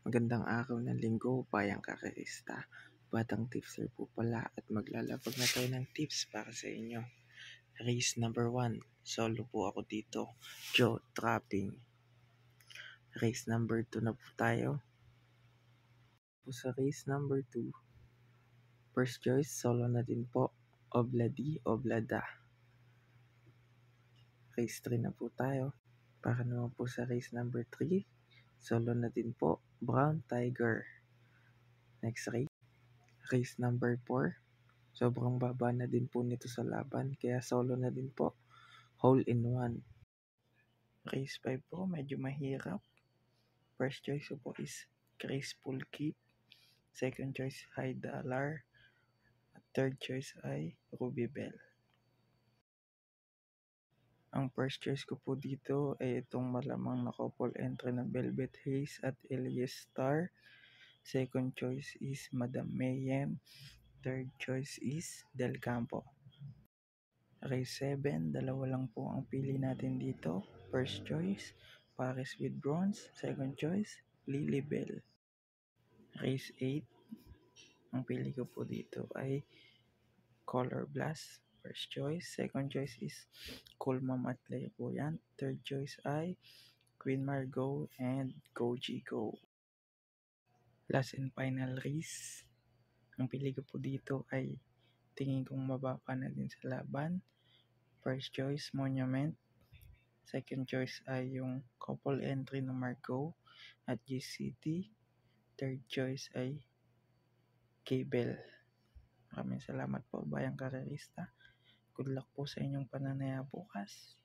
Magandang araw ng linggo, bayang karerista. Batang tipster po pala at maglalabag na tayo ng tips para sa inyo. Race number 1, solo po ako dito, Joe Trapping. Race number 2 na po tayo. Sa race number 2, first choice, solo na din po, Obladi Oblada. Race 3 na po tayo. Para naman po sa race number 3, solo na din po, Brown Tiger. Next race number 4. Sobrang baba na din po nito sa laban, kaya solo na din po, Hole in One. Race 5 po, medyo mahirap. First choice po is Graceful Keep. Second choice, High Dollar. At third choice ay Ruby Bell. Ang first choice ko po dito ay itong malamang na couple entry na Velvet Haze at Elias Star. Second choice is Madam Mayhem. Third choice is Del Campo. Race 7, dalawa lang po ang pili natin dito. First choice, Paris with Bronze. Second choice, Lily Bell. Race 8, ang pili ko po dito ay Color Blast. First choice. Second choice is Cool Mom at Leo po yan. Third choice ay Queen Margot and Goji Go. Last and final race, ang pili ko po dito ay tingin kong mababa na din sa laban. First choice, Monument. Second choice ay yung couple entry na Marco at GCT. Third choice ay Cable. Maraming salamat po, bayang karerista. Good luck po sa inyong pananaya bukas.